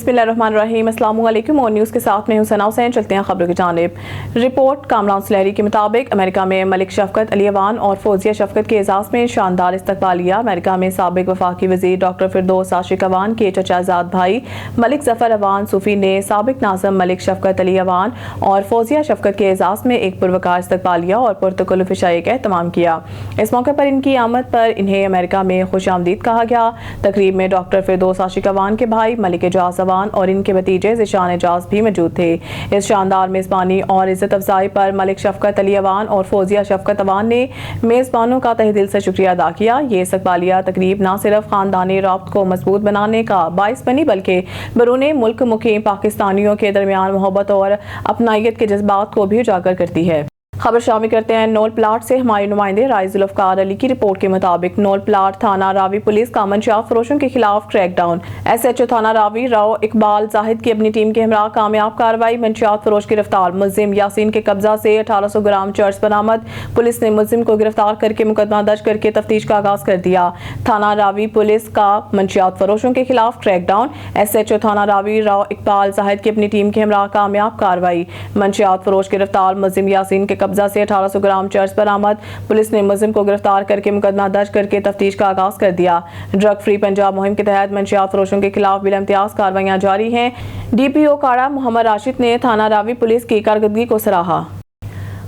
बिस्मिल्लाहिर्रहमानिर्रहीम। अस्सलामु अलैकुम। और न्यूज़ के साथ में हूं सना हुसैन। चलते हैं खबरों की जानिब। रिपोर्ट कामरान सुलहरी के मुताबिक अमेरिका में मलिक शफकत अली अवान और फौजिया शफकत के एजाज़ में शानदार इस्तकबालिया। अमेरिका में साबिक वफाकी वज़ीर डॉक्टर फिरदौस आशिक अवान के चचाजाद भाई मलिक जफर अवान सूफी ने साबिक नाज़िम मलिक शफकत अली अवान और फौजिया शफकत के एजाज़ में एक पुरवकार इस्तकबालिया और पुरतकल्लुफ़ इशाई का एहतमाम किया। इस मौके पर इनकी आमद पर इन्हें अमेरिका में खुशामदीद कहा गया। तकरीब में डॉक्टर फिरदौस आशिक अवान के भाई मलिक एजाज अवान और इनके भतीजे ज़िशान एजाज भी मौजूद थे। इस शानदार मेज़बानी और इज़्ज़त अफजाई पर मलिक शफकत अली अवान और फौजिया शफकत अवान ने मेज़बानों का तहे दिल से शुक्रिया अदा किया। ये इस्तकबालिया तकरीब न सिर्फ ख़ानदानी राब्त को मजबूत बनाने का बाइस बनी बल्कि बैरून मुल्क मुकीम पाकिस्तानियों के दरमियान मोहब्बत और अपनायत के जज्बात को भी उजागर करती है। खबर शामिल करते हैं नौल प्लाट से। हमारे नुमाइंदे राय जुल्फ़कार अली की रिपोर्ट के मुताबिक नौल प्लाट थाना रावी पुलिस का मंशात फरोशों के खिलाफ क्रैकडाउन। SHO थाना रावी राव इकबाल जाहिद की अपनी टीम के हमरा कामयाब कार्रवाई। मंशात फरोश गिरफ्तार। मुल्जिम यासीन के कब्जा से 1800 ग्राम चर्स बरामद। पुलिस ने मुल्जिम को गिरफ्तार करके मुकदमा दर्ज करके तफ्तीश का आगाज कर दिया। थाना रावी पुलिस का मंशियात फरोशों के खिलाफ क्रैकडाउन। SHO थाना रावी राव इकबाल जाहिद की अपनी टीम के हमरा कामयाब कार्रवाई। मंशियात फरोश गिरफ्तार। मुल्जिम यासीन के कब्जा से 1800 ग्राम चर्स बरामद। पुलिस ने मुल्जिम को गिरफ्तार करके मुकदमा दर्ज करके तफ्तीश का आगाज कर दिया। ड्रग फ्री पंजाब मुहिम के तहत मंशियात फरोशों के खिलाफ बिलइम्तियाज कार्रवाइयां जारी हैं। DPO काड़ा मोहम्मद राशिद ने थाना रावी पुलिस की कारकर्दगी को सराहा।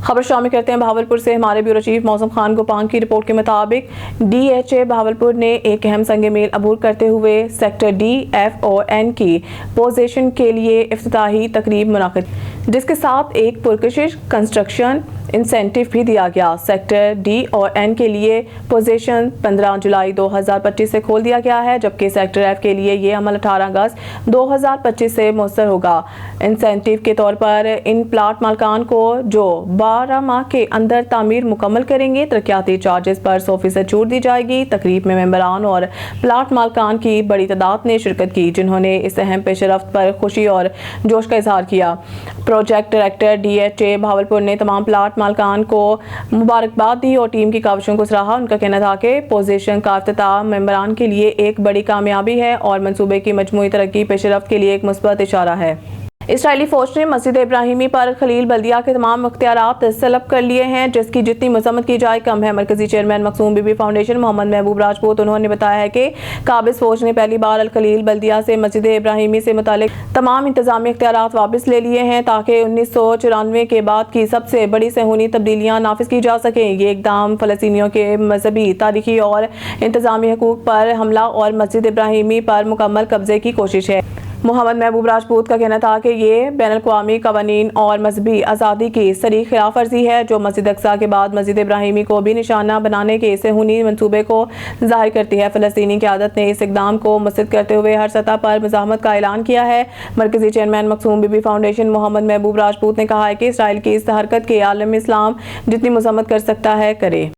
खबर शामिल करते हैं भावलपुर से। हमारे ब्यूरो चीफ मौसम खान गोपांग की रिपोर्ट के मुताबिक DHA भावलपुर ने एक अहम संग मेल अबूर करते हुए सेक्टर D, F और N की पोजीशन के लिए इफ्तिताही तकरीब मुनाकिद, जिसके साथ एक पुरकशिश कंस्ट्रक्शन इंसेंटिव भी दिया गया। सेक्टर D और N के लिए पोजीशन 15 जुलाई 2025 से खोल दिया गया है, जबकि सेक्टर F के लिए ये अमल 18 अगस्त 2025 से मुअस्सर होगा। इंसेंटिव के तौर पर इन प्लाट मालकान को जो 12 माह के अंदर तामीर मुकम्मल करेंगे तरक्याती चार्जेस पर 100% छूट दी जाएगी। तकरीब में मेंबरान और प्लाट मालकान की बड़ी तादाद ने शिरकत की, जिन्होंने इस अहम पेशरफ्त पर खुशी और जोश का इजहार किया। प्रोजेक्ट डायरेक्टर DHA भावलपुर ने तमाम प्लाट मालकान को मुबारकबाद दी और टीम की काविशों को सराहा। उनका कहना था कि पोजीशन का इफ्तिताह मेंबरान के लिए एक बड़ी कामयाबी है और मंसूबे की मजमूई तरक्की पेशरफ्त के लिए एक मुस्बत इशारा है। इसराइली फौज ने मस्जिद इब्राहिमी पर खलील बल्दिया के तमाम इख्तियारात तलब कर लिए हैं, जिसकी जितनी मजम्मत की जाए कम है। मरकजी चेयरमैन मखसूम बीबी फाउंडेशन मोहम्मद महबूब राजपूत उन्होंने बताया है कि काबिज फौज ने पहली बार अल खलील बल्दिया से मस्जिद इब्राहिमी से मुतालिक तमाम इंतजामी इख्तियारात वापस ले लिए हैं, ताकि 1994 के बाद की सबसे बड़ी सहूनी तब्दीलियाँ नाफिज की जा सकें। ये इकदाम फ़लस्तीनियों के मजहबी, तारीखी और इंतजामी हकूक़ पर हमला और मस्जिद इब्राहिमी पर मुकम्मल कब्जे की कोशिश है। मोहम्मद महबूब राजपूत का कहना था कि ये बैनुल-अक़वामी कवानीन और मजहबी आज़ादी की सरीह खिलाफ वर्जी है, जो मस्जिद अक्सा के बाद मस्जिद इब्राहिमी को भी निशाना बनाने के सहूनी मंसूबे को ज़ाहिर करती है। फ़लस्तीनी क़यादत ने इस इक़दाम को मुस्तरद करते हुए हर सतह पर मुज़ाहमत का ऐलान किया है। मरकजी चेयरमैन मखसूम बीबी फाउंडेशन मोहम्मद महबूब राजपूत ने कहा है कि इसराइल की इस हरकत के आलम इस्लाम जितनी मुज़म्मत कर सकता है करे।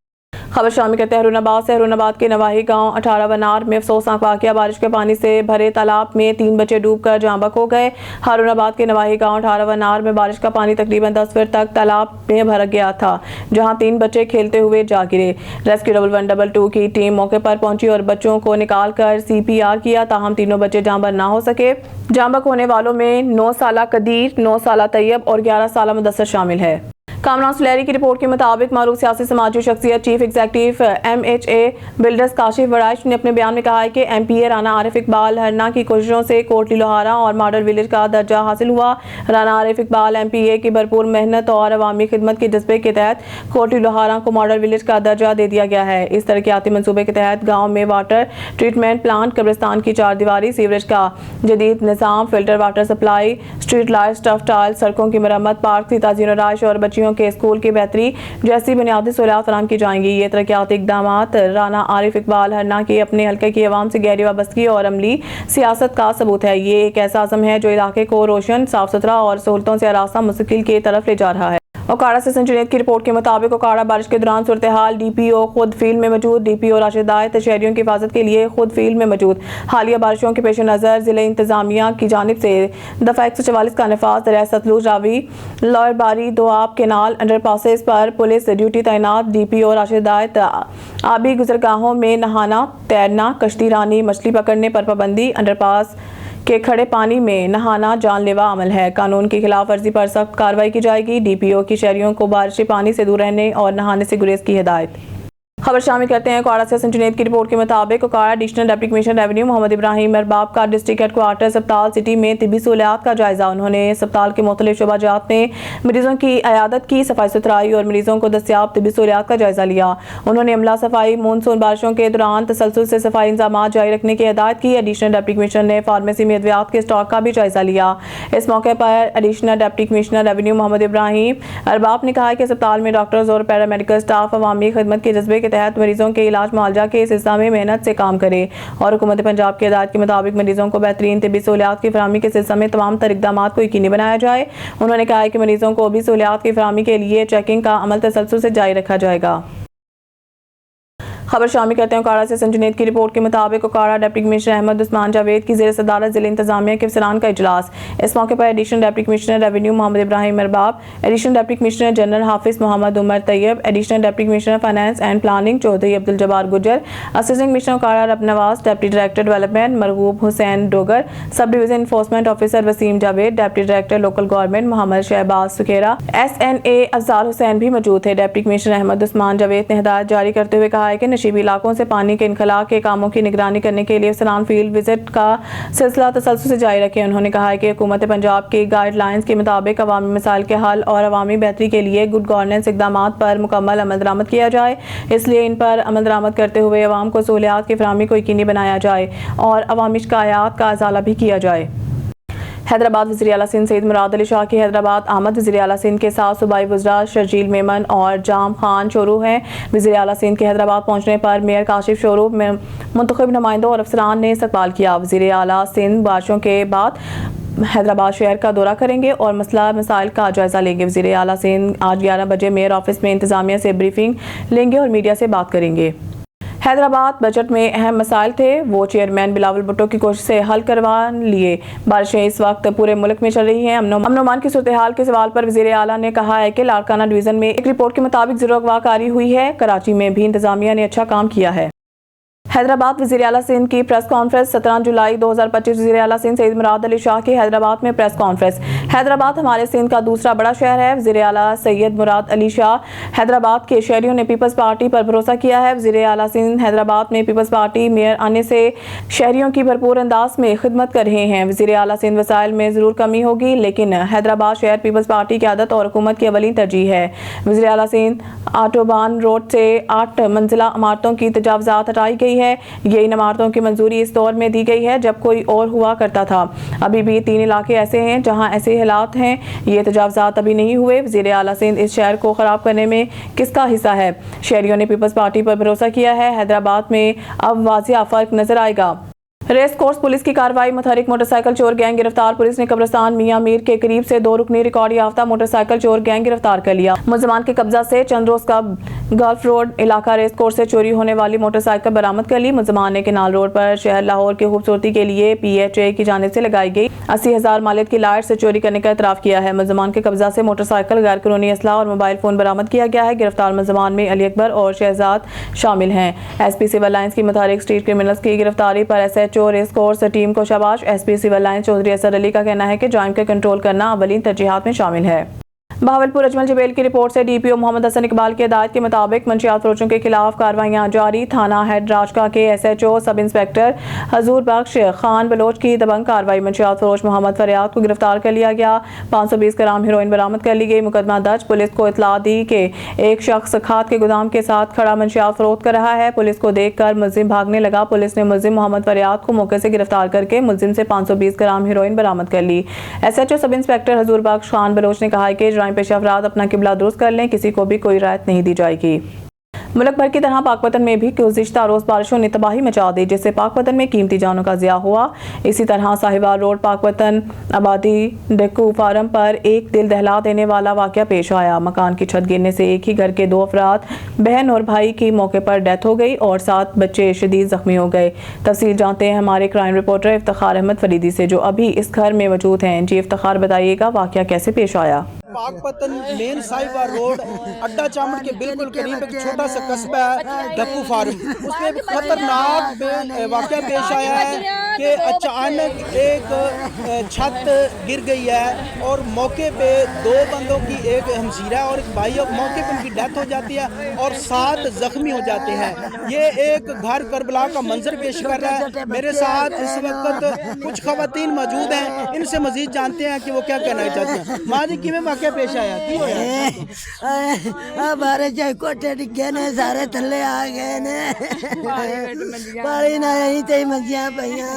खबर शामिल करते हैं हरूनाबाद से। हरूनाबाद के नवाही गांव 18 वनार में अफसोसनाक वाक़या। बारिश के पानी से भरे तालाब में 3 बच्चे डूबकर जांबक हो गए। हरूनाबाद के नवाही गांव 18 वनार में बारिश का पानी तकरीबन 10 फीट तक तालाब में भर गया था, जहां 3 बच्चे खेलते हुए जा गिरे। रेस्क्यू 1122 की टीम मौके पर पहुंची और बच्चों को निकाल कर CPR किया, ताहम तीनों बच्चे जांबर ना हो सके। जांबक होने वालों में 9 साला कदीर, 9 साला तैयब और 11 साला मुदस्सर शामिल है। कामरान सुलहरी की रिपोर्ट के मुताबिक मारूफ सियासी समाजी शख्सियत chief executive MHA builders Kashif Waraich ने अपने बयान में कहा है कि MPA राना आरिफ इकबाल हरना की कोशिशों से कोटली लोहारा और मॉडल विलेज का दर्जा हासिल हुआ। राना आरिफ इकबाल MPA की भरपूर मेहनत और अवामी खिदमत के जज्बे के तहत कोटली लोहारा को मॉडल विलेज का दर्जा दे दिया गया है। इस तरक्याती मनसूबे के तहत गाँव में वाटर ट्रीटमेंट प्लांट, कब्रिस्तान की 4 दीवारी, सीवरेज का जदीद निज़ाम, filter water supply, street light, stuff tile, सड़कों की मरम्मत, पार्क की ताज़ीर और राइश और बच्चियों के स्कूल की बेहतरी जैसी बुनियादी सहूलियात फराहम की जाएंगी। ये तरक्याती इक़दामात राना आरिफ इकबाल हरना की अपने हल्के की अवाम से गहरी वाबस्तगी और अमली सियासत का सबूत है। ये एक ऐसा अज़म है जो इलाके को रोशन, साफ सुथरा और सहूलतों से आरास्ता मुस्तकिल की तरफ ले जा रहा है। ओकाड़ा से संजुनीत की रिपोर्ट के मुताबिक ओकाड़ा बारिश के दौरान सूरत हाल DPO खुद फील्ड में मौजूद। DPO राशिद आयत शहरियों की हिफाजत के लिए खुद फील्ड में मौजूद। हालिया बारिशों के पेश नज़र ज़िला इंतजामिया की जानिब से दफ़ा 144 का नफाज दरिया सतलुज रावी लॉयर बारी दोआब केनाल अंडरपासेस पर पुलिस ड्यूटी तैनात। DPO राशिद आयत आबी गुजरगाहों में नहाना, तैरना, कश्ती रानी, मछली पकड़ने पर पाबंदी, अंडरपास के खड़े पानी में नहाना जानलेवा अमल है। कानून की खिलाफ वर्जी पर सख्त कार्रवाई की जाएगी। डीपीओ की शहरियों को बारिशी पानी से दूर रहने और नहाने से गुरेज की हिदायत। खबर शामिल करते हैं कोकाड़ा से जुनैद की रिपोर्ट के मुताबिक कोकाड़ा additional deputy commissioner revenue Mohammad Ibrahim Arbab का डिस्ट्रिक्ट हेडक्वार्टर अस्पताल सिटी में तिब्बी सहूलियात का जायजा। उन्होंने अस्पताल के मुख्तलिफ शोबाजात में मरीजों की अयादत की, सफाई सुथराई और मरीजों को दस्तियाब तिब्बी सहूलियात का जायजा लिया। उन्होंने अमला सफाई मानसून बारिशों के दौरान तसलसल से सफाई इंतजाम जारी रखने की हिदायत की। एडिशनल डिप्टी कमिश्नर ने फार्मेसी में अद्वियात के स्टॉक का भी जायजा लिया। इस मौके पर additional deputy commissioner revenue Mohammad Ibrahim Arbab ने कहा कि अस्पताल में डॉक्टर्स और पैरामेडिकल स्टाफ अवामी खिदमत के जज्बे के तहत मरीजों के इलाज मुआवजा के इस हिस्सा में मेहनत से काम करे और हुकूमत पंजाब की हिदायत के मुताबिक मरीजों को बेहतरीन तिब्बी सहूलियात की फराहमी के सिलसिले में तमाम तर इक़दामात को यकीनी बनाया जाए। उन्होंने कहा कि मरीजों को भी सहूलियात की फराहमी के लिए चेकिंग का अमल तसलसल से जारी रखा जाएगा। खबर शामिल करते हैं कोकाड़ा से जुनैद की रिपोर्ट के मुताबिक कोकाड़ा डिप्टी कमिश्नर अहमद उस्मान जावेद की ज़ेर सदारत जिला इंतजामिया के अफसरान का इजलास। इस मौके पर additional deputy commissioner revenue Mohammad Ibrahim Arbab, additional deputy commissioner general Hafiz Mohammad Umar Tayyab, additional deputy commissioner finance and planning Chaudhry Abdul Jabbar Gujjar, assistant commissioner कोकाड़ा Rab Nawaz, deputy director development Marghoob Hussain Dogar, sub division enforcement officer Waseem Javed, deputy director local government Mohammad Shahbaz Sukhera, SNA Afzal Hussain भी मौजूद थे। डिप्टी कमिश्नर अहमद उस्मान जावेद ने हिदायत जारी करते हुए कहा है कि नशीबी इलाकों से पानी के इनखला के कामों की निगरानी करने के लिए अफसरान फील्ड विजिट का सिलसिला तसलसल से जारी रखें। उन्होंने कहा है कि हुकूमत पंजाब की गाइडलाइंस के मुताबिक अवामी मसाइल के हल और अवामी बेहतरी के लिए गुड गवर्नेंस इक़दामात पर मुकम्मल अमल दरामद किया जाए, इसलिए इन पर अमल दरामद करते हुए अवाम को सहूलियात की फराहमी को यकीनी बनाया जाए और अवामी शिकायत का अजाला भी किया जाए। हैदराबाद वज़ीर आला सिंध सईद मुराद अली शाह की हैदराबाद आमद। वज़ीर आला सिंध के साथ सूबाई वज़रा शर्जील मेमन और जाम खान शोरू हैं। वज़ीर आला सिंध के हैदराबाद पहुंचने पर मेयर काशिफ शोरू में मुंतखब नुमाइंदों और अफसरान ने इस्तकबाल किया। वज़ीर आला सिंध बारिशों के बाद हैदराबाद शहर का दौरा करेंगे और मसला मसाइल का जायजा लेंगे। वज़ीर आला सिंध आज 11 बजे मेयर ऑफिस में इंतजामिया से ब्रीफिंग लेंगे और मीडिया से बात करेंगे। हैदराबाद बजट में अहम मसाइल थे, वो चेयरमैन बिलावल भुट्टो की कोशिश से हल करवा लिए। बारिशें इस वक्त पूरे मुल्क में चल रही हैं। अमन की सूरत हाल के सवाल पर वज़ीर आला ने कहा है कि लाड़काना डिवीजन में एक रिपोर्ट के मुताबिक ज़ीरो अगवाकारी हुई है। कराची में भी इंतजामिया ने अच्छा काम किया है। हैदराबाद वज़ीर आला सिंध की प्रेस कॉन्फ्रेंस 17 जुलाई 2025। वज़ीर आला सिंध सईद मुराद अली शाह की हैदराबाद में प्रेस कॉन्फ्रेंस। हैदराबाद हमारे सिंध का दूसरा बड़ा शहर है। वज़ीर आला सैयद मुराद अली शाह हैदराबाद के शहरियों ने पीपल्स पार्टी पर भरोसा किया है। वज़ीर आला सिंध हैदराबाद में पीपल्स पार्टी मेयर आने से शहरियों की भरपूर अंदाज में खिदमत कर रहे हैं। वज़ीर आला सिंध वसाइल में ज़रूर कमी होगी, लेकिन हैदराबाद शहर पीपल्स पार्टी की आदत और हुकूमत की अवली तरजीह है। वज़ीर आला सिंध आटोबान रोड से 8 मंजिला इमारतों की तजावज़ात हटाई गई है। ये इन इमारतों की मंजूरी इस दौर में दी गई है जब कोई और हुआ करता था। अभी भी 3 इलाके ऐसे हैं जहां ऐसे हालात हैं। ये तजावज़ात अभी नहीं हुए। वज़ीर आला सिंध इस शहर को ख़राब करने में किसका हिस्सा है? शहरियों ने पीपल्स पार्टी पर भरोसा किया है। हैदराबाद में अब वाज़िह फ़र्क नजर आएगा। रेस कोर्स पुलिस की कार्रवाई, मुतहरिक मोटरसाइकिल चोर गैंग गिरफ्तार। पुलिस ने कब्रिस्तान मियां मीर के करीब से 2 रुकनी रिकॉर्ड याफ्ता मोटरसाइकिल चोर गैंग गिरफ्तार कर लिया। मुलजमान के कब्जा से चंद रोज का गल्फ रोड इलाका रेस कोर्स से चोरी होने वाली मोटरसाइकिल बरामद कर ली। मुलजमान ने केनाल रोड पर शहर लाहौर की खूबसूरती के लिए PHA की जानिब से लगाई गई 80,000 मालियत की लाइट से चोरी करने का इतराफ किया है। मुलजमान के कब्जा से मोटरसाइकिल, गैर कानूनी असला और मोबाइल फोन बरामद किया गया है। गिरफ्तार मुलजमान में अली अकबर और शहजाद शामिल हैं। SP सिविल लाइंस की मुतहरिक स्ट्रीट क्रिमिनल्स की गिरफ्तारी पर SHO रेस कोर्स टीम को शाबाश। SP civil lines Chaudhry Asad Ali का कहना है कि जाइम के कंट्रोल करना अवलीन तरजीहात में शामिल है। बहावलपुर अजमल जबेल की रिपोर्ट से DPO मोहम्मद हसन इकबाल की हिदायत के मुताबिक मंशियात फरोशों के खिलाफ कार्रवाइयां जारी। थाना हेड राजका के SHO सब इंस्पेक्टर हजूर बख्श खान बलोच की दबंग कार्रवाई। मंशियात फरोश मोहम्मद फरियाद को गिरफ्तार कर लिया गया। 520 ग्राम हेरोइन बरामद कर ली गई। मुकदमा दर्ज। पुलिस को इतला दी कि एक शख्स खाद के गोदाम के साथ खड़ा मंशियात फरोख्त कर रहा है। पुलिस को देखकर मुलजिम भागने लगा। पुलिस ने मुलजिम मोहम्मद फरियाद को मौके से गिरफ्तार करके मुलजिम से 520 ग्राम हेरोइन बरामद कर ली। SHO सब इंस्पेक्टर हजूर बख्श खान बलोच ने कहा कि जराइम पेशा अफराद अपना किबला दुरुस्त कर लें, किसी को भी कोई राहत नहीं दी जाएगी। मुल्क भर की तरह पाकपतन में भी गुज़िश्ता रोज़ बारिशों ने तबाही मचा दी, जिससे पाकपतन में कीमती जानों का ज़िया हुआ। इसी तरह साहिवाल रोड पाकपतन आबादी डेकू फार्म पर एक दिल दहला देने वाला वाक़या पेश आया। मकान की छत गिरने से एक ही घर के 2 अफराद बहन और भाई की मौके पर डेथ हो गई और 7 बच्चे शदीद जख्मी हो गए। तफसील जानते हैं हमारे क्राइम रिपोर्टर इफ्तिखार अहमद फरीदी से, जो अभी इस घर में मौजूद हैं। जी इफ्तिखार, बताइएगा वाक़या कैसे पेश आया? पाकपतन मेन साहिवाल रोड अड्डा चामड़ के बिल्कुल करीब एक छोटा सा कस्बा है डक्कू फार्म, उसमें खतरनाक वाक़या पेश आया है। कि अचानक एक छत गिर गई है और मौके पे 2 बंदों की, एक हमशीरा और एक भाई, और मौके पे उनकी डेथ हो जाती है और 7 जख्मी हो जाते हैं। ये एक घर करबला का मंजर पेश कर रहा है। मेरे साथ इस वक्त कुछ खवातीन मौजूद हैं, इनसे मजीद जानते हैं कि वो क्या कहना चाहती हैं। माँ जी, किमें वाक़या पेश आया की होया? हमारे चाहे कोठे डिगे ने सारे थले आ गए ने पानी ना यहीं ते मंजियां पईयां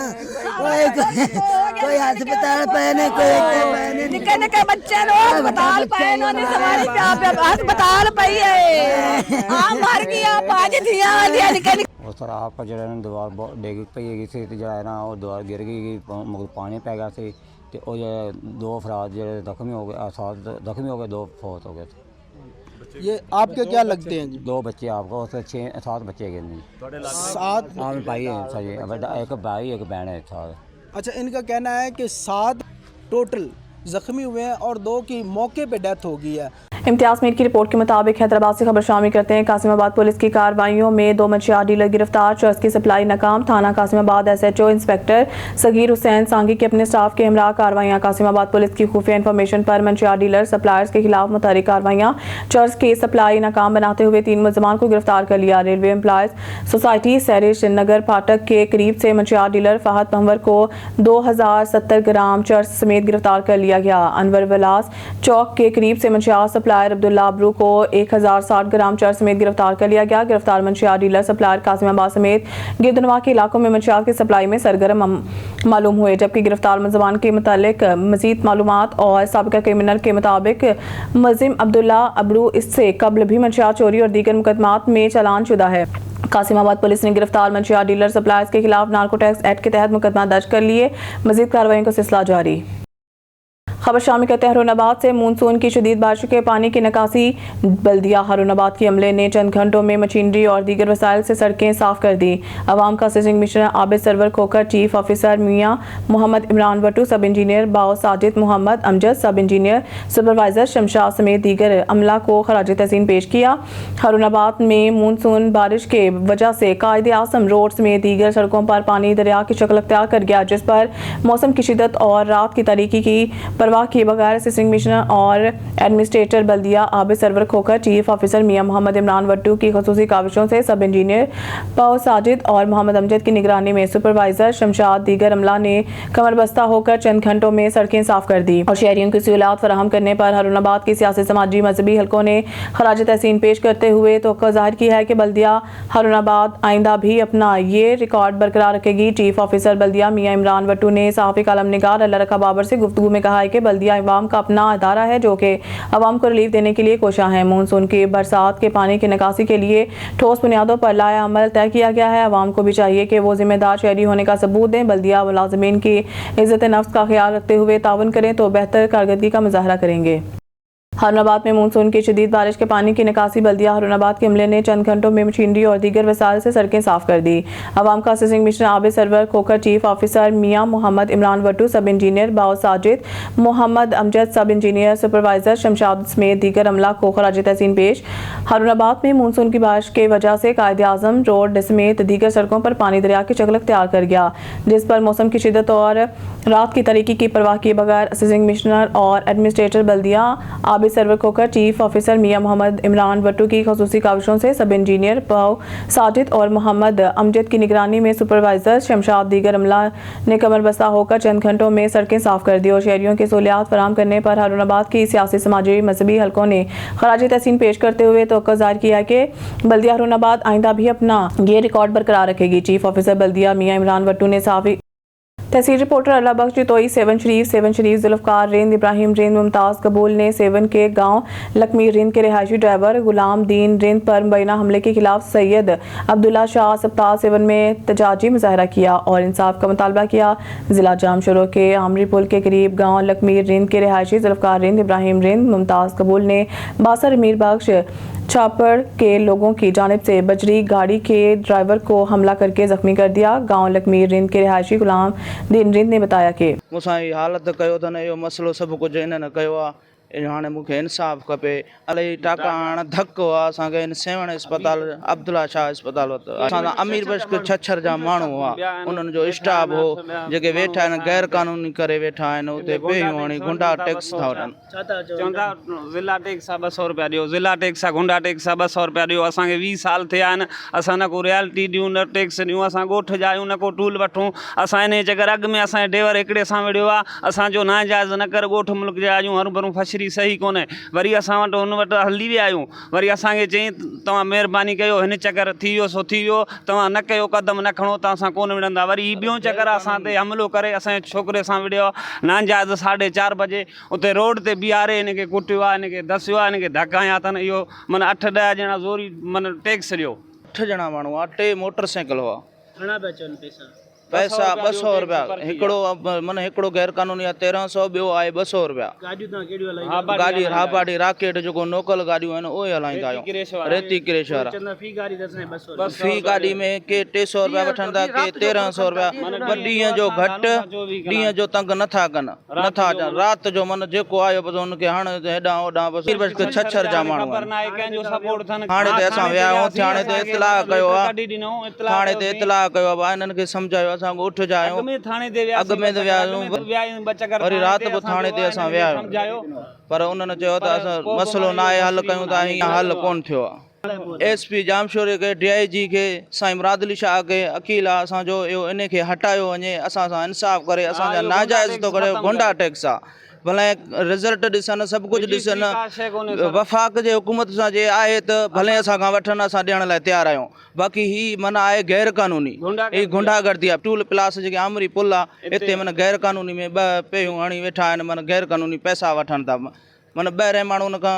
कोई अस्पताल पे ने कोई निके निके बच्चे नो अस्पताल पे नो ने सवारी पे अस्पताल पे है आ मर गया 5 थियां वाली निके और सर आपका जो है ना दीवार डिग पई सी ते जो है ना वो दीवार गिर गई, मगर पानी पै गया सी ते वो जो 2 अफराद जो जख्मी हो गए, 7 जख्मी हो गए, 2 फौत हो गए। ये आपके क्या लगते हैं जी? 2 बच्चे आपको, उससे 7 बच्चे गए नहीं। 7 हाँ भाई है सर जी, एक भाई एक बहन है साथ। अच्छा, इनका कहना है कि 7 टोटल जख्मी हुए हैं और 2 की मौके पे डेथ हो गई है। इम्तियाज मीर की रिपोर्ट के मुताबिक हैदराबाद से खबर शामिल करते हैं। कासिमाबाद पुलिस की कार्रवाइयों में 2 मंशियात डीलर गिरफ्तार, चर्स की सप्लाई नाकाम। थाना कासिमाबाद SHO इंस्पेक्टर सगीर हुसैन सांगी के अपने स्टाफ के हमरा कार्रवाइयाँ। कासिमाबाद पुलिस की खुफिया इन्फॉर्मेशन पर मंशियात डीलर सप्लायर्स के खिलाफ मुतहरिक कार्रवाइयाँ। चर्स की सप्लाई नाकाम बनाते हुए 3 मुलजमान को गिरफ्तार कर लिया। रेलवे एम्प्लॉयज सोसाइटी सैर श्रीनगर फाटक के करीब से मंशियात डीलर फहद पंवर को 2070 ग्राम चर्स समेत गिरफ्तार कर लिया गया। अनवर विलास चौक के करीब से मंशियात सप्लायर अब्दुल्ला अबरू को 1060 ग्राम चर्स समेत गिरफ्तार कर लिया गया। गिरफ्तार मंशियात डीलर सप्लायर कासिमाबाद समेत गिरदनवा के इलाकों में मंशियात की सप्लाई में सरगर्म मालूम हुए, जबकि गिरफ्तार मुलजमान के मुतालिक मजीद मालूमात और साबिका क्रिमिनल के मुताबिक मुलजिम अब्दुल्ला अबरू इससे कबल भी मंशियात चोरी और दीगर मुकदमात में चालान शुदा है। कासिमाबाद पुलिस ने गिरफ्तार मंशियात डीलर सप्लायर्स के खिलाफ नार्को टैक्स एक्ट के तहत मुकदमा दर्ज कर लिए। मजीद कार्रवाई का सिलसिला जारी। खबर शामिल करते हैं हरुनाबाद से। मानसून की शदीद बारिश के पानी की निकासी। बल्दिया हरुनाबाद के अमले ने चंद घंटों में मशीनरी और दीगर वसाइल से सड़कें साफ कर दी। अवाम का असिस्टेंट कमिश्नर आबिद सरवर खोकर, चीफ ऑफिसर मियां मोहम्मद इमरान वट्टू, सब इंजीनियर बाओ साजिद मोहम्मद अमजद, सब इंजीनियर सुपरवाइजर शमशाद समेत दीगर अमला को खराज तहसीन पेश किया। हरुनाबाद में मानसून बारिश के वजह से कायदे आजम रोड समेत दीगर सड़कों पर पानी दरिया की शक्ल अख्तियार कर गया, जिस पर मौसम की शिद्दत और रात की तारीकी की परवाह किए बगैर असिस्टेंट कमिश्नर और एडमिनिस्ट्रेटर बल्दिया आबिद सरवर खोकर, चीफ ऑफिसर मियां मोहम्मद इमरान वट्टू की खसूसी काविशों से सब इंजीनियर पाओ साजिद और मोहम्मद अमजद की निगरानी में सुपरवाइजर शमशाद दीगर अमला ने कमरबस्ता होकर चंद घंटों में सड़कें साफ कर दी और शहरियों की सहूलियात फराहम करने पर हरुनाबाद के सियासी समाजी मजहबी हलकों ने खराज तहसीन पेश करते हुए तवक्को जाहिर की है कि बल्दिया हरुनाबाद आइंदा भी अपना ये रिकॉर्ड बरकरार रखेगी। चीफ ऑफिसर बल्दिया मियां इमरान वट्टू ने सहाफी कालम निगार अल्लाह रखा बाबर से गुफ्तगू में कहा है कि बल्दिया अवाम का अपना अदारा है जो कि अवाम को रिलीफ देने के लिए कोशा है। मानसून की बरसात के पानी की निकासी के लिए ठोस बुनियादों पर लाया अमल तय किया गया है। अवाम को भी चाहिए कि वो जिम्मेदार शहरी होने का सबूत दें। बल्दिया मुलाजिमीन की इज्जत नफ्स का ख्याल रखते हुए ताउन करें तो बेहतर कारकर्दगी का मुजाहरा करेंगे। हरुनाबाद में मानसून की शदीद बारिश के पानी की निकासी। बल्दिया हरुनाबाद के अमले ने चंद घंटों में मशीनरी और दीगर वसाइल से सड़कें साफ कर दी। अवाम का असिस्टेंट कमिश्नर आबिद सरवर खोकर, चीफ ऑफिसर मियां मोहम्मद इमरान वट्टू, सब इंजीनियर बाओ साजिद मोहम्मद अमजद, सब इंजीनियर सुपरवाइजर शमशाद समेत दीगर अमला को खराज तहसीन पेश। हरुनाबाद में मानसून की बारिश की वजह से कायदे आजम रोड समेत दीगर सड़कों पर पानी दरिया की शक्ल अख्तियार कर गया, जिस पर मौसम की शिद्दत और रात की तारीकी की परवाह किए बगैर असिस्टेंट कमिश्नर और एडमिनिस्ट्रेटर बल्दिया आबिद सरवर खोकर, चीफ ऑफिसर मियां मोहम्मद इमरान वट्टू की खसूसी काविशों से सब इंजीनियर पाओ साजिद और मोहम्मद अमजद की निगरानी में सुपरवाइजर शमशाद दीगर अमला ने कमरबस्ता होकर चंद घंटों में सड़कें साफ कर दी और शहरियों की सहूलियात फराहम करने पर हरुनाबाद की सियासी समाजी मजहबी हलकों ने खराज तहसीन पेश करते हुए तवक्को जाहिर किया कि बल्दिया हरुनाबाद आइंदा भी अपना ये रिकॉर्ड बरकरार रखेगी। चीफ ऑफिसर बल्दिया मियां इमरान वट्टू ने साफी तहसील रिपोर्टर अल्लाह बख्श जितोई, सेवन शरीफ जुल्फकार रेंद, इब्राहिम रेंद, मुमताज़ कबूल ने सेवन के गांव लकमीर रेंद के रिहायशी ड्राइवर गुलाम दीन रेंद पर मुबैना हमले के खिलाफ सैयद अब्दुल्ला शाह अस्पताल सेवन में तजाजी मुजाहरा किया और इंसाफ का मुतालबा किया। जिला जाम शुरू के आमरी पुल के करीब गाँव लकमीर रेंद के रिहायशी जुल्फकार रेंद, इब्राहिम रेंद, मुमताज़ कबूल ने बासर अमीर बख्श छापड़ के लोगों की जानिब से बजरी गाड़ी के ड्राइवर को हमला करके जख्मी कर दिया। गांव लकमीर रिंद के रिहायशी गुलाम दीन रिंद ने बताया कि मूंसां ई हालत कयो अथनि, इहो मसइलो सभु कुझु हिननि कयो आहे हाणे मूंखे इंसाफ़ खपे अलाई टाका हाणे धकु आहे असांखे इन सेवण अस्पताल अब्दुल्ला शाह अस्पताल वटि असांजा अमीर बश्क छछर जा माण्हू हुआ उन्हनि जो स्टाफ हो जेके वेठा आहिनि गैर कानूनी करे वेठा आहिनि उते पहिरियों हाणे गुंडा टैक्स था वठनि चवंदा ज़िला टैक्स आहे 200 रुपया ॾियो ज़िला टैक्स आहे गुंडा टैक्स आहे 200 रुपया ॾियो असांखे 20 साल थिया आहिनि असां न को रियल्टी ॾियूं न टैक्स ॾियूं असां ॻोठ जा आहियूं न को टूल वठूं असां इन जे करे अॻु में असांजे ड्राइवर हिकिड़े सां विड़ियो आहे असांजो नाजाइज़ न कर ॻोठ मुल्क जा आहियूं हरू भरू फशरी सही कोन्हे वरी असां वटि हुन वटि हली विया आहियूं वरी असांखे चई तव्हां महिरबानी कयो हिन चकर थी वियो सो थी वियो तव्हां न कयो क़दम न खणो तव्हां सां कोन विढ़ंदा वरी ही ॿियों चकर असां ते हमलो करे असांजे छोकिरे सां विड़ियो नाजाइज़ 4:30 बजे उते रोड ते बीहारे हिनखे कुटियो आहे हिनखे दसियो आहे हिनखे धकाया अथनि इहो माना 8-10 ॼणा ज़ोरी माना टैक्स ॾियो 8 ॼणा माण्हू हुआ 2 मोटरसाइकिल हुआ घणा पिया चवनि पैसा 200 रुपया हिकिड़ो माना हिकिड़ो गैर कानूनी आहे 1300 ॿियो आहे 200 रुपया गाॾियूं तव्हां कहिड़ियूं हलाईंदा गाॾी हाबाड़ी राकेट जेको लोकल गाॾियूं आहिनि उहे हलाईंदा आहियूं रेती क्रेश वारा फी गाॾी दसने 200 फी गाॾी में के 300 रुपया वठनि था के 1300 रुपया पर ॾींहं जो घटि ॾींहं जो तंग नथा कनि नथा अचनि राति जो माना जेको आयो बसि हुनखे हाणे हेॾां होॾां बसि छछर जा माण्हू हाणे ते असां विया आहियूं थाणे ते इतलाह कयो आहे थाणे ते इतलाह कयो आहे हिननि खे सम्झायो असां ॻोठ जा आहियूं अॻ में त विया आहियूं वरी राति पोइ थाणे ते असां विया आहियूं पर उन्हनि चयो त असां मसइलो न आहे हल कयूं था हीअं हल कोन थियो आहे SP जामशोर खे DIG खे साईं मुरादली शाह खे अकील आहे असांजो इहो इन खे हटायो वञे असां सां इंसाफ़ करे असांजा नाजाइज़ थो करे गुंडा टैक्स आहे भले रिज़ल्ट ॾिसनि सभु कुझु ॾिसनि वफ़ाक़ जे हुकूमत सां जे आहे त भले असां खां वठनि असां ॾियण लाइ तयारु आहियूं बाक़ी ही माना आहे गैर कानूनी ही गुंडागर्दी आहे टूल प्लास जेके आमरी पुल आहे हिते माना गैर कानूनी में 2 पहियूं हणी वेठा आहिनि माना गैर कानूनी पैसा वठनि था माना ॿाहिरि माण्हुनि खां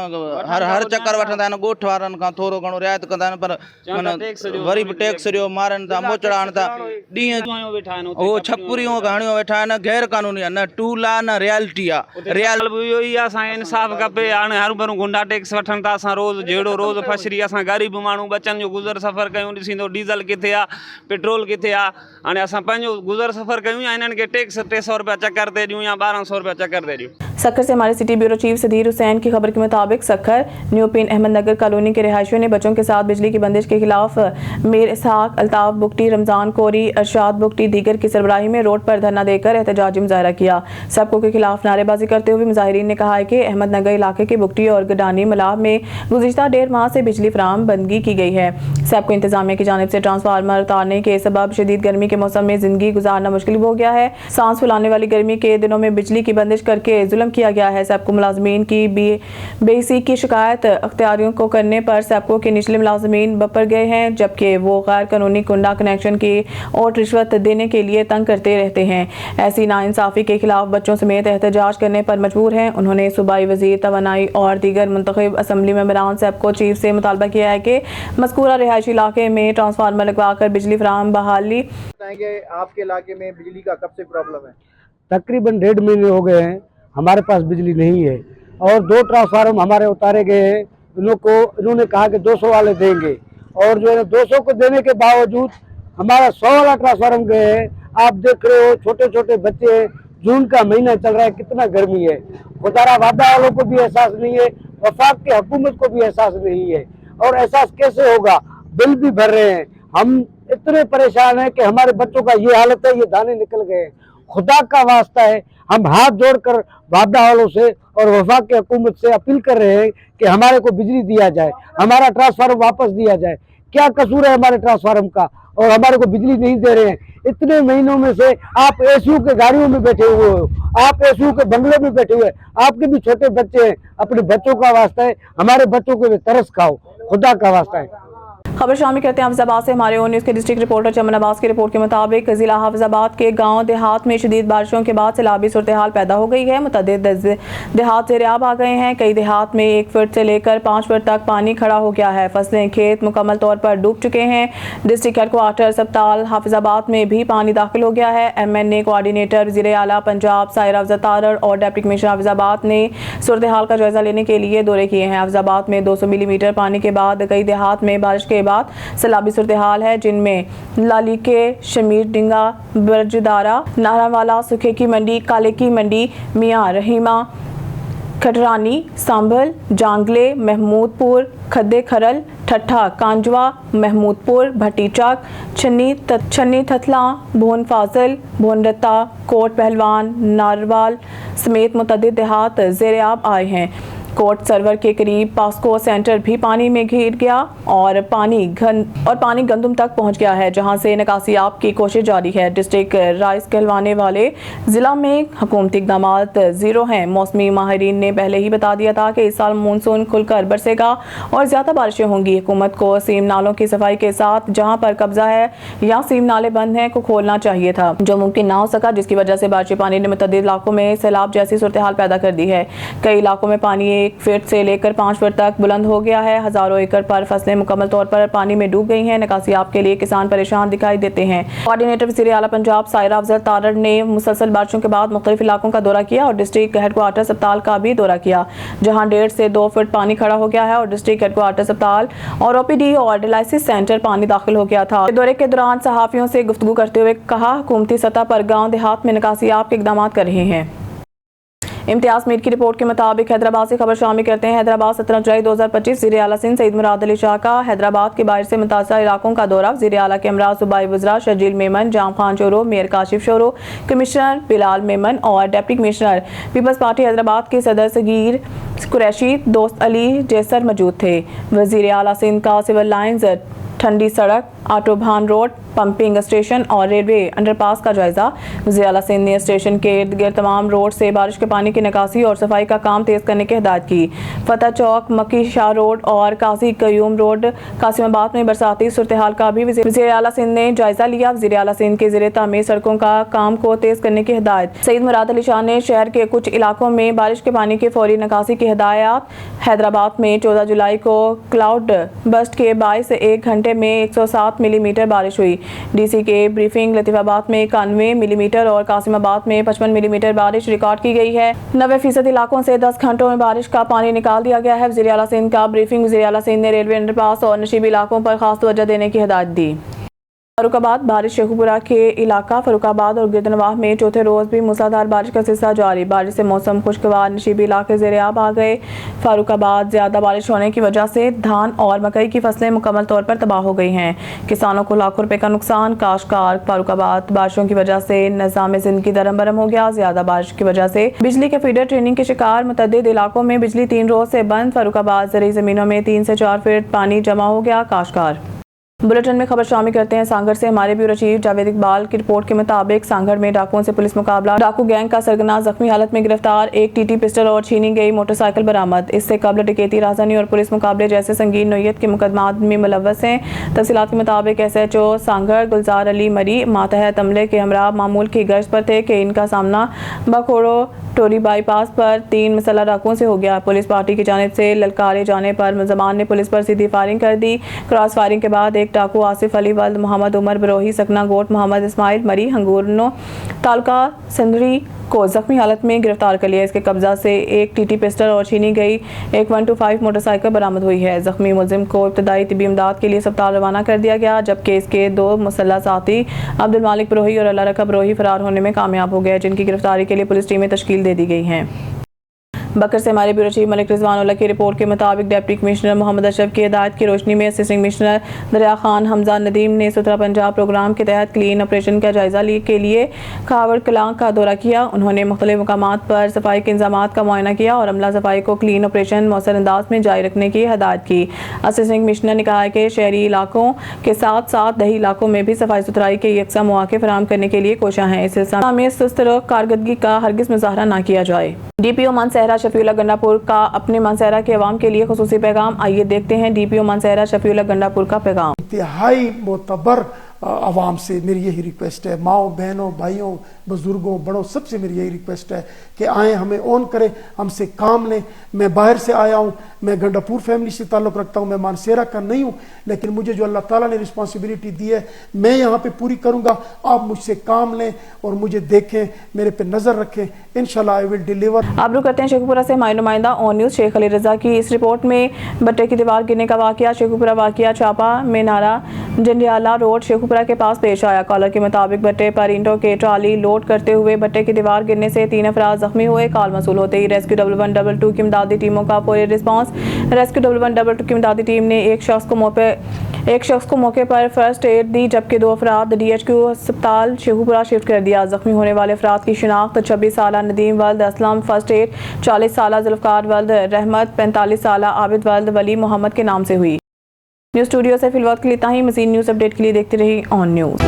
हर चकर वठंदा आहिनि ॻोठ वारनि खां थोरो घणो रिआयत कंदा आहिनि पर माना वरी बि टैक्स ॾियो मारनि था मोचड़ा आणनि था ॾींहं उहो छपुरियूं हणियो वेठा आहिनि गैर कानूनी आहे न टूल आहे न रियल्टी आहे रियल इहो ई आहे असांखे इंसाफ़ खपे हाणे हरू भरू गुंडा टैक्स वठनि था असां रोज़ जहिड़ो रोज़ फशरी असां ग़रीब माण्हू बचनि जो गुज़र सफ़र कयूं ॾिसींदो डीज़ल किथे आहे पेट्रोल किथे आहे हाणे असां पंहिंजो गुज़र सफ़र कयूं या हिननि खे टैक्स 300 रुपया चकर ते ॾियूं या 1200 रुपया चकर ते ॾियूं सक्खर से हमारे city bureau chief Sadyr Hussain की खबर के मुताबिक Sukkur new pin Ahmednagar colony के रिहायशियों ने बच्चों के साथ बिजली की बंदिश के खिलाफ मीर इसहाक, अल्ताफ बुगटी, रमजान कोरी, अरशाद बुगटी दीगर की सरबराही में रोड पर धरना देकर एहतजाजी मुजाहरा किया। सबको के खिलाफ नारेबाजी करते हुए मुजाहिरीन ने कहा है कि अहमदनगर इलाके के बुगटी और गडानी मलाब में गुज़िश्ता 1.5 माह से बिजली फराहम बंदगी की गई है। सबको इंतजामिया की जानिब से ट्रांसफार्मर उतारने के सबब शदीद गर्मी के मौसम में जिंदगी गुजारना मुश्किल हो गया है। सांस फुलाने वाली गर्मी के दिनों में बिजली की बंदिश करके जुल्म किया गया है। सबको मुलाजमीन की बेसी की शिकायत अख्तियारियों को करने पर सबको के निचले मुलाजमीन बपर गए हैं, जबकि वो गैर कानूनी कुंडा कनेक्शन की और रिश्वत देने के लिए तंग करते रहते हैं। ऐसी नाइंसाफ़ी के खिलाफ बच्चों समेत एहतजाज करने पर मजबूर हैं। उन्होंने सूबाई वज़ीर तवानाई और दीगर मुंतखब असम्बली मेंबरान सबको चीफ से मुतालबा किया है कि मज़कूरा रिहायशी इलाके में ट्रांसफार्मर लगवा कर बिजली फराहम बहाली। आपके इलाके में बिजली का कब से प्रॉब्लम है? तकरीबन 1.5 महीने हो गए हैं हमारे पास बिजली नहीं है और 2 ट्रांसफार्मर हमारे उतारे गए हैं। इन्होंने कहा कि 200 वाले देंगे और जो है 200 को देने के बावजूद हमारा 100 वाला ट्रांसफार्मर गए हैं। आप देख रहे हो छोटे छोटे बच्चे हैं, जून का महीना चल रहा है, कितना गर्मी है। खुदारा वादा वालों को भी एहसास नहीं है, वफाक की हुकूमत को भी एहसास नहीं है। और एहसास कैसे होगा, बिल भी भर रहे हैं। हम इतने परेशान हैं कि हमारे बच्चों का ये हालत है, ये दाने निकल गए। खुदा का वास्ता है, हम हाथ जोड़कर वादा वालों से और वफाक की हुकूमत से अपील कर रहे हैं कि हमारे को बिजली दिया जाए, हमारा ट्रांसफार्मर वापस दिया जाए। क्या कसूर है हमारे ट्रांसफार्मर का और हमारे को बिजली नहीं दे रहे हैं। इतने महीनों में से आप एसीयू के गाड़ियों में बैठे हुए हो, आप एसीयू के बंगले में बैठे हुए, आपके भी छोटे बच्चे हैं। अपने बच्चों का वास्ता है, हमारे बच्चों को भी तरस खाओ, खुदा का वास्ता है। खबर शामिल करते हैं हाफिजाबाद से। हमारे ओन न्यूज़ के डिस्ट्रिक्ट रिपोर्टर चमन अब्बास की रिपोर्ट के मुताबिक जिला हाफिजाबाद के गांव देहात में शदीद बारिशों के बाद सैलाबी सूरत हाल पैदा हो गई है। मुतअद्दिद देहात ज़ेर-ए-आब आ गए हैं। कई देहात में 1 फुट से लेकर 5 फुट तक पानी खड़ा हो गया है। फसलें खेत मुकम्मल तौर पर डूब चुके हैं। डिस्ट्रिक्ट हेडक्वार्टर अस्पताल हाफिजाबाद में भी पानी दाखिल हो गया है। MNA कोऑर्डिनेटर वज़ीर आला पंजाब साहिरा अफजल तारड़ और डिप्टी कमिश्नर हाफिजाबाद ने सूरत हाल का जायजा लेने के लिए दौरे किए हैं। हाफिजाबाद में 200 मिलीमीटर पानी के बाद कई देहात में बारिश के बाद सैलाबी सूरत हाल है, जिनमें लालीके, शमीर डिंगा, बरजदारा, नारावाला, सुखे की मंडी, काले की मंडी, मियाँ रहीमा, खटरानी, सांभल, जांगले, महमूदपुर, खद्दे खरल, ठट्ठा, कांजवा, महमूदपुर, भट्टीचक, छन्नी थथला, भोन फाजिल, भोनरत्ता, कोट पहलवान, नारवाल समेत मुतअद्दिद देहात ज़ेर-ए-आब आए हैं। कोट सर्वर के करीब पास्को सेंटर भी पानी में घिर गया और पानी गंदुम तक पहुंच गया है, जहां से निकासियाब की कोशिश जारी है। डिस्ट्रिक्ट राइस कहलवाने वाले जिला में हुकूमती इक़दामात ज़ीरो हैं। मौसमी माहिरीन ने पहले ही बता दिया था कि इस साल मानसून खुलकर बरसेगा और ज़्यादा बारिशें होंगी। हुकूमत को सीम नालों की सफाई के साथ जहाँ पर कब्जा है या सीम नाले बंद हैं को खोलना चाहिए था, जो मुमकिन ना हो सका, जिसकी वजह से बारिशी पानी ने मुतअद्दिद इलाकों में सैलाब जैसी सूरत हाल पैदा कर दी है। कई इलाकों में पानी 1 फीट से लेकर 5 फीट तक बुलंद हो गया है। हजारों एकड़ पर फसलें मुकम्मल तौर पर पानी में डूब गई हैं। निकासियाब के लिए किसान परेशान दिखाई देते हैं। कोऑर्डिनेटर वज़ीर आला पंजाब सायरा अफजल तारड़ ने मुसलसल बारिशों के बाद मुख्तलिफ इलाकों का दौरा किया और डिस्ट्रिक्ट हेडक्वार्टर अस्पताल का भी दौरा किया, जहां 1.5 से 2 फीट पानी खड़ा हो गया है और डिस्ट्रिक्ट हेडक्वार्टर अस्पताल और OPD और डायलिसिस सेंटर पानी दाखिल हो गया था। दौरे के दौरान सहाफियों से गुफ्तगू करते हुए कहा, हुकूमती सतह पर गाँव देहात में निकासियाब के इक़दाम कर रहे हैं। इम्तियाज मीर की रिपोर्ट के मुताबिक हैदराबाद से खबर शामिल करते हैं। हैदराबाद 17 जुलाई 2025 वज़ीर आला सिंध सईद मुराद अली शाह का हैदराबाद के बाहर से मुतासर इलाकों का दौरा। वज़ीर आला के हमरा सूबाई वज़रा शर्जील मेमन, जाम खान शोरो, मेयर काशिफ शोरो, कमिश्नर बिलाल मेमन और डिप्टी कमिश्नर पीपल्स पार्टी हैदराबाद के सदर सगीर कुरैशी, दोस्त अली जैसर मौजूद थे। वज़ीर आला सिंध का सिविल लाइन्स, ठंडी सड़क, आटोभान रोड, पंपिंग स्टेशन और रेलवे अंडरपास का जायजा। वज़ीर आला सिंध ने स्टेशन के इर्द गिर्द तमाम रोड से बारिश के पानी की निकासी और सफाई का काम तेज करने की हिदायत की। फतेह चौक, मक्की शाह रोड और काजी कयूम रोड कासिमाबाद में बरसाती सूरत हाल का भी वज़ीर आला सिंध ने जायजा लिया। वज़ीर आला सिंध के ज़ेरे तामीर सड़कों का काम को तेज करने की हिदायत। सईद मुराद अली शाह ने शहर के कुछ इलाकों में बारिश के पानी की फौरी निकासी की हिदायत। हैदराबाद में 14 जुलाई को क्लाउड बस्ट के बायस 1 घंटे में 107 मिलीमीटर बारिश हुई। DC के ब्रीफिंग लतीफाबाद में 91 मिलीमीटर और कासिमाबाद में 55 मिलीमीटर बारिश रिकॉर्ड की गई है। 90% इलाकों से 10 घंटों में बारिश का पानी निकाल दिया गया है। वज़ीर आला सिंध का ब्रीफिंग। वज़ीर आला सिंध ने रेलवे अंडरपास और नशीबी इलाकों पर खास तवज्जो देने की हिदायत दी। फरुखाबाद बारिश। शेखुपुरा के इलाका फरुखाबाद और गिरदनवाह में चौथे रोज भी मूसलाधार बारिश का सिलसिला जारी। बारिश से मौसम खुशगवार, नशीबी इलाके ज़ेर-ए-आब आ गए। फरुखाबाद ज्यादा बारिश होने की वजह से धान और मकई की फसलें मुकम्मल तौर पर तबाह हो गई हैं। किसानों को लाखों रुपए का नुकसान। काश्तकार। फरुखाबाद बारिशों की वजह से निज़ाम ज़िंदगी दरम बरम हो गया। ज्यादा बारिश की वजह से बिजली के फीडर ट्रेनिंग के शिकार। मुतअद्दिद इलाकों में बिजली 3 रोज से बंद। फरुखाबाद ज़रई ज़मीनों में 3 से 4 फीट पानी जमा हो गया। काश्तकार। बुलेटिन में खबर शामिल करते हैं सांगड़ से। हमारे ब्यूरो चीफ जावेद इकबाल की रिपोर्ट के मुताबिक सांगड़ में डाकुओं से पुलिस मुकाबला। डाकू गैंग का सरगना जख्मी हालत में गिरफ्तार। एक TT पिस्टल और छीनी गई मोटरसाइकिल बरामद। इससे कबल डकैती, राजधानी और पुलिस मुकाबले जैसे संगीन नोयत के मुकदमात में मुलव्वस हैं। तफसीलात के मुताबिक SHO सांगड़ गुलजार अली मरी मातहत अमले के हमरा मामूल की गर्ज पर थे कि इनका सामना बखोड़ो टोरी बाईपास पर 3 मसल्ह डाकुओं से हो गया। पुलिस पार्टी की जानिब से ललकारे जाने पर मुलजमान ने पुलिस पर सीधी फायरिंग कर दी। क्रॉस फायरिंग के बाद एक डाकू आसिफ अली वल्द मोहम्मद उमर बरोही सकना गोट मोहम्मद इस्माइल मरी हंगूरनो तालुका सिंधरी को जख्मी हालत में गिरफ्तार कर लिया। इसके कब्जा से एक TT पिस्टल और छीनी गई एक 125 मोटरसाइकिल बरामद हुई है। जख्मी मुलजिम को इब्तदाई तिबी इमदाद के लिए अस्पताल रवाना कर दिया गया, जबकि इसके 2 मुसल्लह साथी अब्दुल मालिक बरोही और अल्लाह रखा बरोही फरार होने में कामयाब हो गए, जिनकी गिरफ्तारी के लिए पुलिस टीमें तश्कील दे दी गई हैं। बकर से हमारे ब्यूरो चीफ मलिक रिजवानुल्लाह की रिपोर्ट के मुताबिक डिप्टी कमिश्नर मोहम्मद अशरफ की हिदायत की रोशनी में असिस्टेंट कमिश्नर दरिया खान हमजा नदीम ने सुथरा पंजाब प्रोग्राम के तहत क्लीन ऑपरेशन का जायजा के लिए खावर कलां का दौरा किया। उन्होंने मुख्तलिफ मकामात पर सफाई के इंतजाम का मुआयना किया और अमला सफाई को क्लीन ऑपरेशन मौसर अंदाज में जारी रखने की हिदायत की। असिस्टेंट कमिश्नर ने कहा कि शहरी इलाकों के साथ साथ दही इलाकों में भी सफाई सुथराई के यकसा मौके फराहम करने के लिए कोशिश है। इस सिलसिले में सुस्त कारकर्दगी का हरगिज मुजाहरा न किया जाए। DPO मानसहरा शफीउल्लाह गंडापुर का अपने मानसहरा के अवाम के लिए खुसूसी पैगाम। आइए देखते हैं DPO मानसहरा शफीउल्लाह गंडापुर का पैगाम। इंतहाई मोतबर आवाम से मेरी यही रिक्वेस्ट है, माओ बहनों भाइयों बुजुर्गों बड़ों सबसे मेरी यही रिक्वेस्ट है कि आए हमें ऑन करें, हमसे काम लें। मैं बाहर से आया हूँ, मैं गंडापुर फैमिली से ताल्लुक़ रखता हूँ, मैं मानसेरा का नहीं हूँ, लेकिन मुझे जो अल्लाह ताला ने रिस्पॉन्सिबिलिटी दी है मैं यहाँ पे पूरी करूँगा। आप मुझसे काम लें और मुझे देखें, मेरे पे नज़र रखें, इंशाल्लाह आई विल डिलीवर। आप लोग करते हैं शेखुपुरा से हमारे नुमाइंदा ऑन न्यूज़ शेख अली रजा की इस रिपोर्ट में। भट्टे की दीवार गिरने का वाकया। शेखुपुरा वाकया चापा में नारा जंडियाला रोड शेखुपुरा के पास पेश आया। कॉलर के मुताबिक भट्टे पर ईंटों के ट्राली लोड करते हुए भट्टे की दीवार गिरने से 3 अफराद जख्मी हुए। कॉल मसूल होते ही रेस्क्यू 1122 की इमदादी टीमों का पूरे रिस्पांस। रेस्क्यू 1122 की इमदादी टीम ने एक शख्स को मौके पर फर्स्ट एड दी, जबकि 2 अफराद DHQ अस्पताल शेखुपुरा शिफ्ट कर दिया। जख्मी होने वाले अफराद की शिनाख्त 26 साला नदीम वल्द असलम फर्स्ट एड, 40 साला जुल्फकार वल्द रहमत, 45 साला आबिद वल्द वली मोहम्मद के नाम से हुई। न्यूज़ स्टूडियो से फिलहाल के लिए इतना ही। मज़ीद न्यूज़ अपडेट के लिए देखते रहिए ऑन न्यूज़।